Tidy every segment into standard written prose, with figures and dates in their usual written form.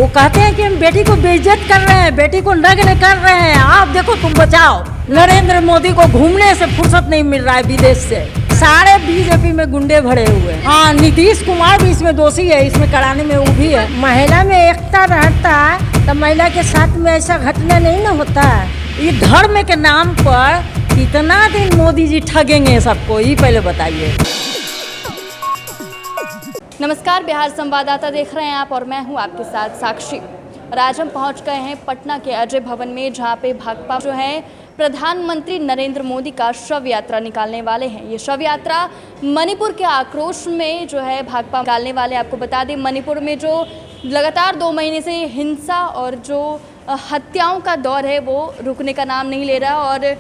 वो कहते हैं कि हम बेटी को बेइज्जत कर रहे हैं, बेटी को नग्न कर रहे हैं। आप देखो, तुम बचाओ। नरेंद्र मोदी को घूमने से फुर्सत नहीं मिल रहा है विदेश से। सारे बीजेपी में गुंडे भरे हुए हैं। हाँ, नीतीश कुमार भी इसमें दोषी है, इसमें कराने में वो भी है। महिला में एकता रहता है तो महिला के साथ में ऐसा घटना नहीं ना होता है। ये धर्म के नाम पर कितना दिन मोदी जी ठगेंगे सबको, ये पहले बताइए। नमस्कार, बिहार संवाददाता देख रहे हैं आप और मैं हूं आपके साथ साक्षी। और आज हम पहुंच गए हैं पटना के अजय भवन में, जहां पे भाकपा जो है प्रधानमंत्री नरेंद्र मोदी का शव यात्रा निकालने वाले हैं। ये शव यात्रा मणिपुर के आक्रोश में जो है भाकपा निकालने वाले। आपको बता दें, मणिपुर में जो लगातार 2 महीने से हिंसा और जो हत्याओं का दौर है वो रुकने का नाम नहीं ले रहा। और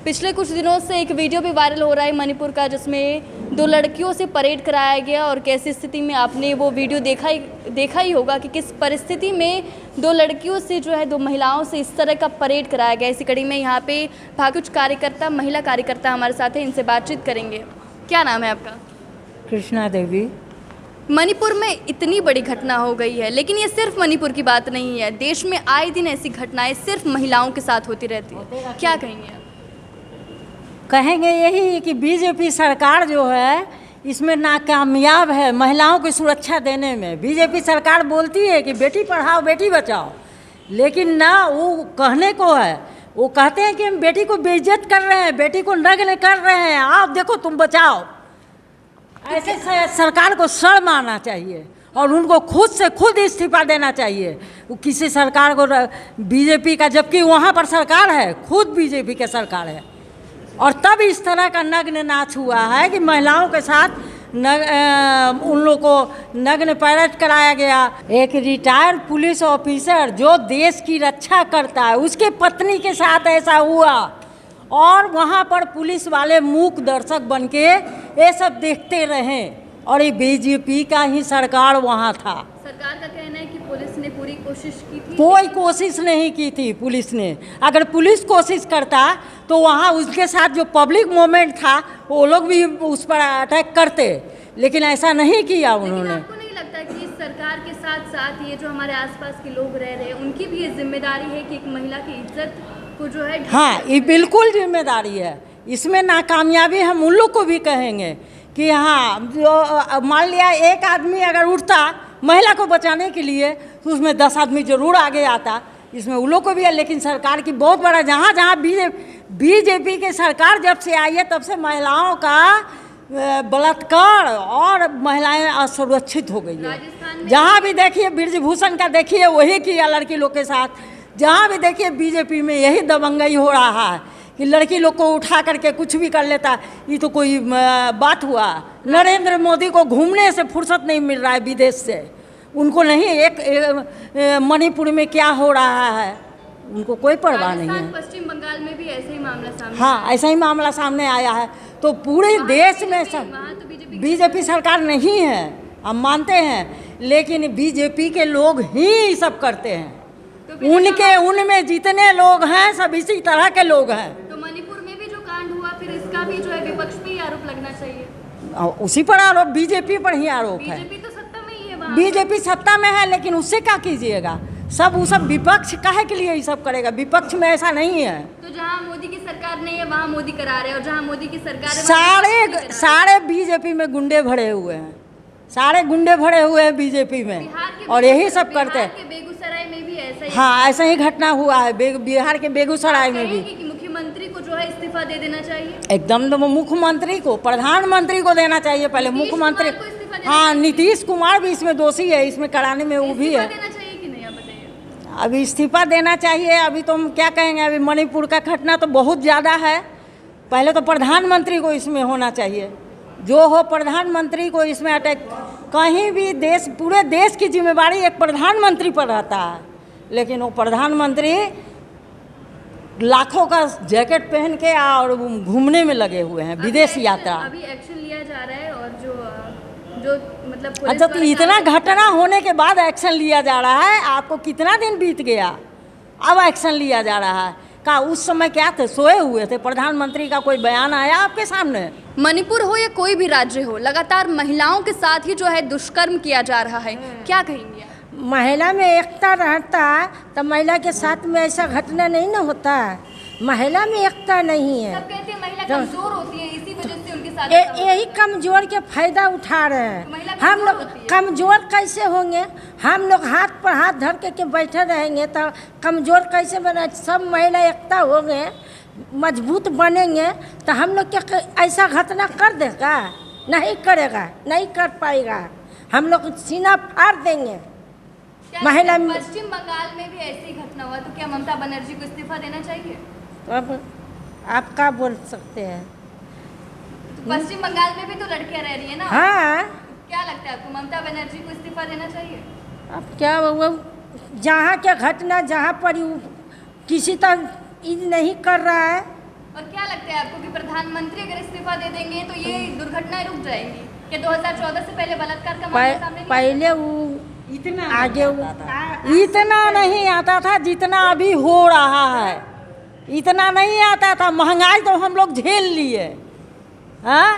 पिछले कुछ दिनों से एक वीडियो भी वायरल हो रहा है मणिपुर का, जिसमें 2 लड़कियों से परेड कराया गया। और कैसी स्थिति में, आपने वो वीडियो देखा ही होगा कि किस परिस्थिति में 2 लड़कियों से जो है 2 महिलाओं से इस तरह का परेड कराया गया। इसी कड़ी में यहाँ पे कुछ कार्यकर्ता, महिला कार्यकर्ता हमारे साथ हैं, इनसे बातचीत करेंगे। क्या नाम है आपका? कृष्णा देवी। मणिपुर में इतनी बड़ी घटना हो गई है, लेकिन ये सिर्फ मणिपुर की बात नहीं है। देश में आए दिन ऐसी घटनाएं सिर्फ महिलाओं के साथ होती रहती है। क्या कहेंगे आप? कहेंगे यही कि बीजेपी सरकार जो है इसमें नाकामयाब है महिलाओं की सुरक्षा देने में। बीजेपी सरकार बोलती है कि बेटी पढ़ाओ बेटी बचाओ, लेकिन ना वो कहने को है। वो कहते हैं कि हम बेटी को बेइज्जत कर रहे हैं, बेटी को नग्न कर रहे हैं। आप देखो, तुम बचाओ। ऐसे सरकार को शर्म आना चाहिए और उनको खुद से खुद इस्तीफा देना चाहिए। वो किसी सरकार को, बीजेपी का, जबकि वहाँ पर सरकार है, खुद बीजेपी की सरकार है। और तब इस तरह का नग्न नाच हुआ है कि महिलाओं के साथ उन लोग को नग्न परेड कराया गया। एक रिटायर्ड पुलिस ऑफिसर जो देश की रक्षा करता है, उसके पत्नी के साथ ऐसा हुआ और वहाँ पर पुलिस वाले मूक दर्शक बन के ये सब देखते रहे। और ये बीजेपी का ही सरकार वहाँ था। सरकार का कहना है कि पुलिस ने पूरी कोशिश की थी। कोई कोशिश नहीं की थी पुलिस ने। अगर पुलिस कोशिश करता तो वहाँ उसके साथ जो पब्लिक मूवमेंट था वो लोग भी उस पर अटैक करते, लेकिन ऐसा नहीं किया उन्होंने। आपको नहीं लगता कि सरकार के साथ साथ ये जो हमारे आसपास के लोग रह रहे हैं, उनकी भी ये जिम्मेदारी है कि एक महिला की इज्जत को जो है? हाँ, ये बिल्कुल जिम्मेदारी है। इसमें नाकामयाबी हम उन लोग को भी कहेंगे कि हाँ, जो मान लिया एक आदमी अगर उठता महिला को बचाने के लिए तो उसमें 10 आदमी जरूर आगे आता। इसमें उन लोग को भी है, लेकिन सरकार की बहुत बड़ा, जहाँ जहाँ बीजेपी की सरकार जब से आई है तब से महिलाओं का बलात्कार और महिलाएं असुरक्षित हो गई है। जहाँ भी देखिए, ब्रजभूषण का देखिए, वही किया लड़की लोग के साथ। जहाँ भी देखिए बीजेपी में यही दबंगई हो रहा है कि लड़की लोग को उठा करके कुछ भी कर लेता। ये तो कोई बात हुआ? नरेंद्र मोदी को घूमने से फुर्सत नहीं मिल रहा है विदेश से। उनको नहीं, एक मणिपुर में क्या हो रहा है उनको कोई परवाह नहीं है। पश्चिम बंगाल में भी ऐसा ही मामला सामने, हाँ, ऐसा ही मामला सामने आया है। तो पूरे देश में सब बीजेपी सरकार नहीं है, हम मानते हैं, लेकिन बीजेपी के लोग ही सब करते हैं। उनमें जितने लोग हैं सब इसी तरह के लोग हैं। तो मणिपुर में भी जो कांड हुआ, फिर इसका भी जो है विपक्ष पे ही आरोप लगना चाहिए। उसी पर आरोप, बीजेपी पर ही आरोप है। बीजेपी तो सत्ता में ही है। बीजेपी सत्ता में है, लेकिन उससे क्या कीजिएगा? वो सब विपक्ष काहे के लिए ये सब करेगा? विपक्ष में ऐसा नहीं है। तो जहाँ मोदी की सरकार नहीं है वहाँ मोदी करा रहे हैं, और जहाँ मोदी की सरकार है सारे बीजेपी में गुंडे भरे हुए हैं। सारे गुंडे भरे हुए हैं बीजेपी में, और यही सब करते हैं। बेगूसराय में भी ऐसा ही, हाँ, ऐसा ही घटना हुआ है बिहार के बेगूसराय में भी। मुख्यमंत्री को जो है इस्तीफा दे देना चाहिए। एकदम, तो मुख्यमंत्री को, प्रधानमंत्री को देना चाहिए पहले। मुख्यमंत्री, हाँ, नीतीश कुमार भी इसमें दोषी है, इसमें कराने में वो भी है। देना चाहिए कि नहीं, आप बताइए। अभी इस्तीफा देना चाहिए। अभी तो हम क्या कहेंगे, अभी मणिपुर का घटना तो बहुत ज़्यादा है। पहले तो प्रधानमंत्री को इसमें होना चाहिए, जो हो प्रधानमंत्री को इसमें अटैक। कहीं भी देश, पूरे देश की जिम्मेवारी एक प्रधानमंत्री पर रहता है, लेकिन वो प्रधानमंत्री लाखों का जैकेट पहन के और घूमने में लगे हुए हैं, विदेश यात्रा। अभी एक्शन लिया जा रहा है, और जो मतलब अच्छा, तो इतना घटना होने के बाद एक्शन लिया जा रहा है? आपको कितना दिन बीत गया, अब एक्शन लिया जा रहा है? का उस समय क्या थे, सोए हुए थे? प्रधानमंत्री का कोई बयान आया आपके सामने? मणिपुर हो या कोई भी राज्य हो, लगातार महिलाओं के साथ ही जो है दुष्कर्म किया जा रहा है। क्या कहेंगे? महिला में एकता रहता तो महिला के साथ में ऐसा घटना नहीं ना होता। महिला में एकता नहीं है। सब कहते हैं महिला कमजोर होती है, इसी वजह से उनके साथ ऐसा होता है। यही कमजोर के फायदा उठा रहे तो महिला हैं। हम कमजोर लोग होती है। कमजोर कैसे होंगे? हम लोग हाथ पर हाथ धर के बैठे रहेंगे तो कमजोर कैसे बना? सब महिला एकता होंगे, मजबूत बनेंगे तो हम लोग क्या ऐसा घटना कर देगा? नहीं करेगा, नहीं कर पाएगा। हम लोग सीना फाड़ देंगे। क्या महिला लगता है पश्चिम बंगाल में भी ऐसी घटना हुआ तो क्या ममता बनर्जी को इस्तीफा देना चाहिए? अब आप क्या बोल सकते हैं? तो पश्चिम बंगाल में भी तो लड़कियां रह रही है ना। हाँ, क्या लगता है आपको ममता बनर्जी को इस्तीफा देना चाहिए? अब क्या वो जहाँ क्या घटना जहाँ पर किसी तक ईद नहीं कर रहा है। और क्या लगता है आपको कि प्रधानमंत्री अगर इस्तीफा दे देंगे तो ये दुर्घटनाएं रुक जाएंगी? कि 2014 से पहले बलात्कार का मामला सामने नहीं पहले वो इतना आगे इतना नहीं आता था जितना अभी हो रहा है। इतना नहीं आता था। महंगाई तो हम लोग झेल लिए। हाँ,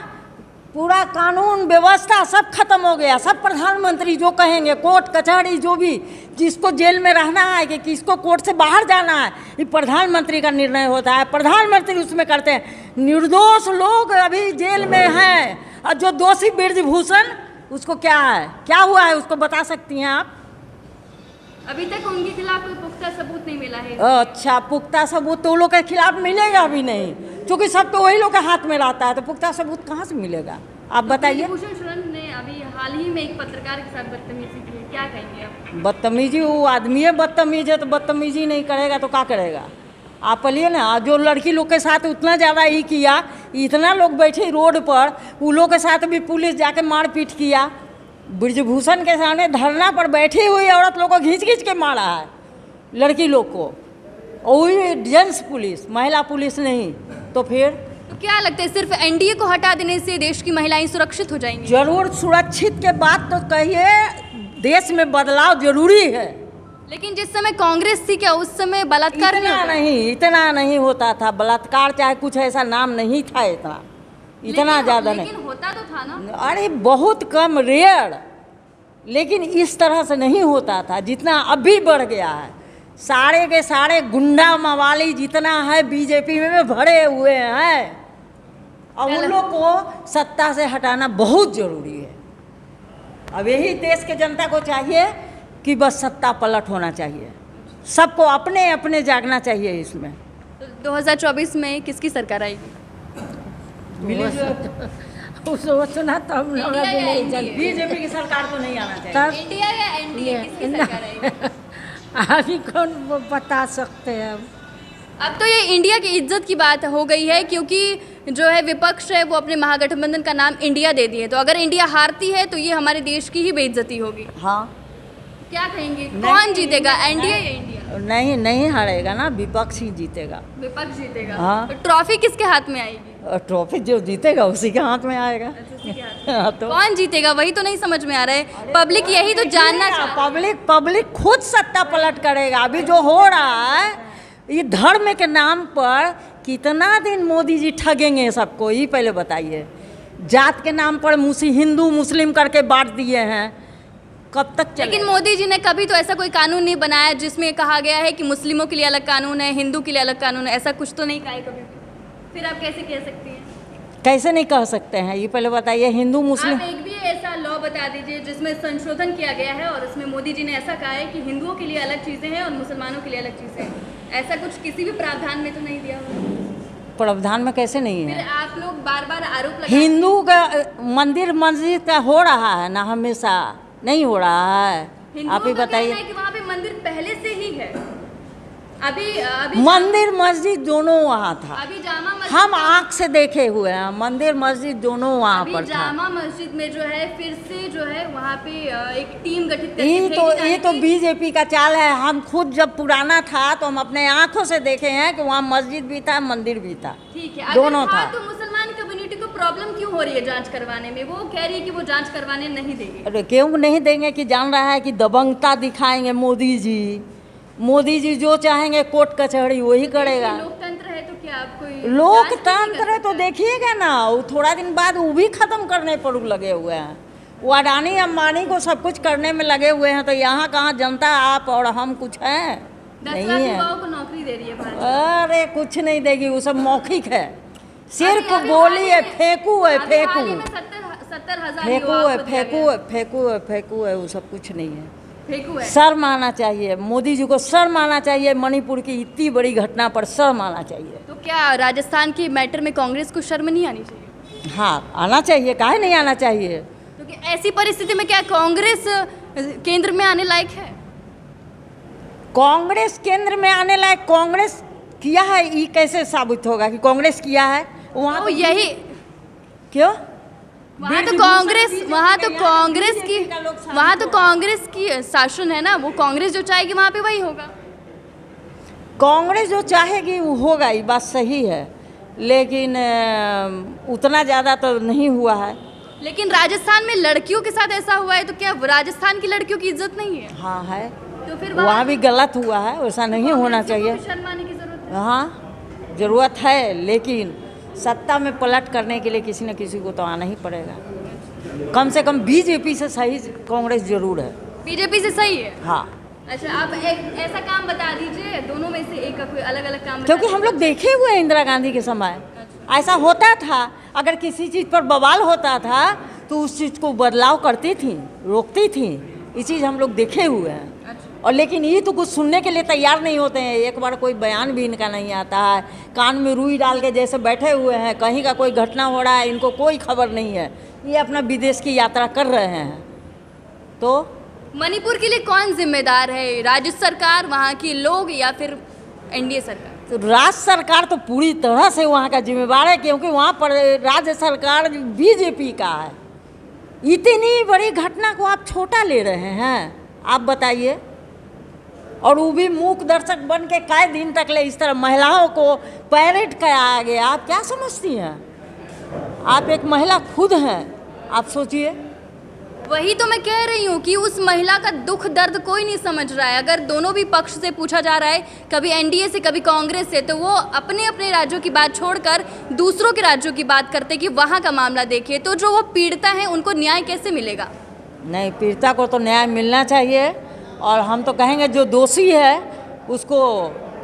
पूरा कानून व्यवस्था सब खत्म हो गया। सब प्रधानमंत्री जो कहेंगे, कोर्ट कचहरी जो भी, जिसको जेल में रहना है कि किसको कोर्ट से बाहर जाना है, ये प्रधानमंत्री का निर्णय होता है। प्रधानमंत्री उसमें करते हैं। निर्दोष लोग अभी जेल में हैं और जो दोषी ब्रजभूषण, उसको क्या है, क्या हुआ है, उसको बता सकती हैं आप? अभी तक उनके खिलाफ कोई पुख्ता सबूत नहीं मिला है। अच्छा, पुख्ता सबूत तो उन लोग के खिलाफ मिलेगा भी नहीं, क्योंकि सब तो वही लोग के हाथ में रहता है। तो पुख्ता सबूत कहाँ से मिलेगा, आप बताइए? भूषण शरण ने अभी हाल ही में एक पत्रकार के साथ बदतमीजी की है, क्या कहेंगे आप? बदतमीजी, वो आदमी है बदतमीज है, तो बदतमीजी नहीं करेगा तो क्या करेगा? आप बोलिए ना। जो लड़की लोग के साथ उतना ज़्यादा ही किया, इतना लोग बैठे रोड पर, उन लोग के साथ भी पुलिस जाके मारपीट किया। ब्रजभूषण के सामने धरना पर बैठी हुई औरत लोग को घींच घींच के मारा है, लड़की लोग को। और वही जेंट्स पुलिस, महिला पुलिस नहीं। तो फिर तो क्या लगता है सिर्फ एनडीए को हटा देने से देश की महिलाएं सुरक्षित हो जाएंगी? जरूर सुरक्षित के बाद तो कहिए, देश में बदलाव जरूरी है। लेकिन जिस समय कांग्रेस थी क्या उस समय बलात्कार इतना नहीं होता था। बलात्कार चाहे कुछ ऐसा नाम नहीं था, इतना ज़्यादा नहीं। लेकिन होता तो था ना। अरे बहुत कम, रेयर। लेकिन इस तरह से नहीं होता था जितना अभी बढ़ गया है। सारे के सारे गुंडा मवाली जितना है बीजेपी में भरे हुए हैं। और उन लोग को सत्ता से हटाना बहुत ज़रूरी है। अब यही देश के जनता को चाहिए कि बस सत्ता पलट होना चाहिए। सबको अपने अपने जागना चाहिए इसमें। तो 2024 में किसकी सरकार आएगी? वो सुना तो हम लोग इंडिया अभी या नहीं एनडीए? जानते। बीजेपी की सरकार को नहीं आना चाहिए। तब इंडिया या एनडीए किसकी सरकार आएगी? अभी कौन वो बता सकते हैं? अब तो ये इंडिया की इज्जत की बात हो गई है, क्योंकि जो है विपक्ष है वो अपने महागठबंधन का नाम इंडिया दे दिए। तो अगर इंडिया हारती है तो ये हमारे देश की ही बेइज्जती होगी। हाँ, क्या कहेंगे, कौन जीतेगा, एनडीए या इंडिया? नहीं हारेगा ना, विपक्ष ही जीतेगा। विपक्ष जीतेगा। हाँ। तो ट्रॉफी किसके हाथ में आएगी? और ट्रॉफी जो जीतेगा उसी के हाथ में आएगा। उसी के हाथ में। हाँ, तो कौन जीतेगा वही तो नहीं समझ में आ रहा है। पब्लिक यही तो जानना चाहती है। पब्लिक खुद सत्ता पलट करेगा। अभी जो हो रहा है, ये धर्म के नाम पर कितना दिन मोदी जी ठगेंगे सबको, ये पहले बताइए। जात के नाम पर हिंदू मुस्लिम करके बांट दिए हैं, कब तक चलेगा? लेकिन मोदी जी ने कभी तो ऐसा कोई कानून नहीं बनाया जिसमें कहा गया है कि मुस्लिमों के लिए अलग कानून है, हिंदू के लिए अलग कानून है। ऐसा कुछ तो नहीं कहा है कभी भी। फिर आप कैसे कह सकती हैं? कैसे नहीं कह सकते हैं, ये पहले बताइए। हिंदू मुस्लिम, आप एक भी ऐसा लॉ बता दीजिए जिसमें संशोधन किया गया है और उसमें मोदी जी ने ऐसा कहा है कि हिंदुओं के लिए अलग चीज़ें हैं और मुसलमानों के लिए अलग चीज़ें हैं। ऐसा कुछ किसी भी प्रावधान में तो नहीं दिया हुआ। प्रावधान में कैसे नहीं फिर है? आप लोग बार बार आरोप लगा हिंदू का मंदिर मस्जिद का हो रहा है ना, हमेशा नहीं हो रहा है। आप ही बताइए। कि वहाँ पे मंदिर पहले से ही है। अभी मंदिर मस्जिद दोनों वहाँ था। अभी जामा मस्जिद हम आँख से देखे हुए हैं, मंदिर मस्जिद दोनों वहाँ अभी पर था। जामा मस्जिद में जो है फिर से जो है वहाँ पे एक टीम गठित करके भेजी ये जाएगी। तो बीजेपी का चाल है। हम खुद जब पुराना था तो हम अपने आँखों से देखे हैं कि वहाँ मस्जिद भी था, मंदिर भी था, ठीक है। दोनों अगर था। तो मुसलमान कम्युनिटी को प्रॉब्लम क्यों हो रही है जांच करवाने में? वो कह रही है कि वो जांच करवाने नहीं देंगे। अरे क्यों नहीं देंगे? कि जान रहा है कि दबंगता दिखाएंगे मोदी जी। मोदी जी जो चाहेंगे कोर्ट कचहरी वही करेगा। लोकतंत्र है तो क्या आप कोई लोकतंत्र है तो देखिएगा ना, वो थोड़ा दिन बाद वो भी खत्म करने पर लगे हुए हैं। वो अडानी अंबानी को सब कुछ करने में लगे हुए हैं, तो यहाँ कहाँ जनता आप और हम कुछ हैं? 10 नहीं लाख है। युवाओं को नौकरी दे रही है भाजपा। अरे कुछ नहीं देगी, वो सब मौखिक है, सिर्फ अभी बोली है, हाल ही में- फेंकू है, अभी हाल ही फेंकू में 70,000 फेंकू युवाओं है, को दिया फेंकू गया। है, फेंकू है, फेंकू है, वो सब कुछ नहीं है। फेंकू है। शर्म आना चाहिए, मोदी जी को शर्म आना चाहिए, मणिपुर की इतनी बड़ी घटना पर शर्म आना चाहिए। तो क्या राजस्थान की मैटर में कांग्रेस को शर्म नहीं आनी चाहिए? हाँ, आना चाहिए, काहे नहीं आना चाहिए? क्योंकि ऐसी परिस्थिति में क्या कांग्रेस केंद्र में आने लायक है? कांग्रेस केंद्र में आने लायक कांग्रेस किया है, ये कैसे साबित होगा कि कांग्रेस किया है? वहाँ तो यही क्यों? वहाँ तो बीजेपी कांग्रेस बीजेपी वहाँ तो का कांग्रेस बीजेपी की का लोग शासन वहाँ तो होगा। कांग्रेस की शासन है ना, वो कांग्रेस जो चाहेगी वहाँ पे वही होगा। कांग्रेस जो चाहेगी वो होगा, ये बात सही है, लेकिन उतना ज़्यादा तो नहीं हुआ है। लेकिन राजस्थान में लड़कियों के साथ ऐसा हुआ है, तो क्या राजस्थान की लड़कियों की इज्जत नहीं है? हाँ है, तो फिर वहाँ भी गलत हुआ है, वैसा नहीं होना चाहिए। शर्म आने की जरूरत है। हाँ, ज़रूरत है, लेकिन सत्ता में पलट करने के लिए किसी न किसी को तो आना ही पड़ेगा। कम से कम बीजेपी से सही कांग्रेस जरूर है। बीजेपी से सही है। हाँ, अच्छा, आप एक ऐसा काम बता दीजिए, दोनों में से एक का कोई अलग अलग काम बता क्योंकि हम दीजिए। लोग देखे हुए हैं इंदिरा गांधी के समय ऐसा होता था। अगर किसी चीज़ पर बवाल होता था तो उस चीज़ को बदलाव करती थी, रोकती थी। ये चीज़ हम लोग देखे हुए हैं। और लेकिन ये तो कुछ सुनने के लिए तैयार नहीं होते हैं। एक बार कोई बयान भी इनका नहीं आता है, कान में रुई डाल के जैसे बैठे हुए हैं, कहीं का कोई घटना हो रहा है इनको कोई खबर नहीं है। ये अपना विदेश की यात्रा कर रहे हैं। तो मणिपुर के लिए कौन जिम्मेदार है, राज्य सरकार, वहाँ के लोग, या फिर एनडीए सरकार? तो राज्य सरकार तो पूरी तरह से वहाँ का जिम्मेवार है, क्योंकि वहाँ पर राज्य सरकार बीजेपी का है। इतनी बड़ी घटना को आप छोटा ले रहे हैं, आप बताइए। और वो भी मूक दर्शक बन के कई दिन तक ले इस तरह महिलाओं को पैरेड कराया गया। आप क्या समझती हैं? आप एक महिला खुद हैं, आप सोचिए। वही तो मैं कह रही हूँ कि उस महिला का दुख दर्द कोई नहीं समझ रहा है। अगर दोनों भी पक्ष से पूछा जा रहा है, कभी एनडीए से कभी कांग्रेस से, तो वो अपने अपने राज्यों की बात छोड़कर दूसरों के राज्यों की बात करते कि वहाँ का मामला देखिए। तो जो वो पीड़िता है उनको न्याय कैसे मिलेगा? नहीं, पीड़िता को तो न्याय मिलना चाहिए, और हम तो कहेंगे जो दोषी है उसको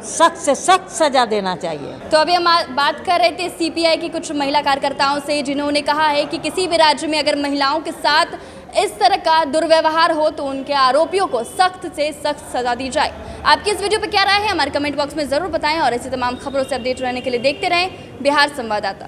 सख्त से सख्त सजा देना चाहिए। तो अभी हम बात कर रहे थे सीपीआई की कुछ महिला कार्यकर्ताओं से, जिन्होंने कहा है कि किसी भी राज्य में अगर महिलाओं के साथ इस तरह का दुर्व्यवहार हो तो उनके आरोपियों को सख्त से सख्त सजा दी जाए। आपकी इस वीडियो पर क्या राय है, हमारे कमेंट बॉक्स में ज़रूर बताएं, और ऐसी तमाम खबरों से अपडेट रहने के लिए देखते रहें बिहार संवाददाता।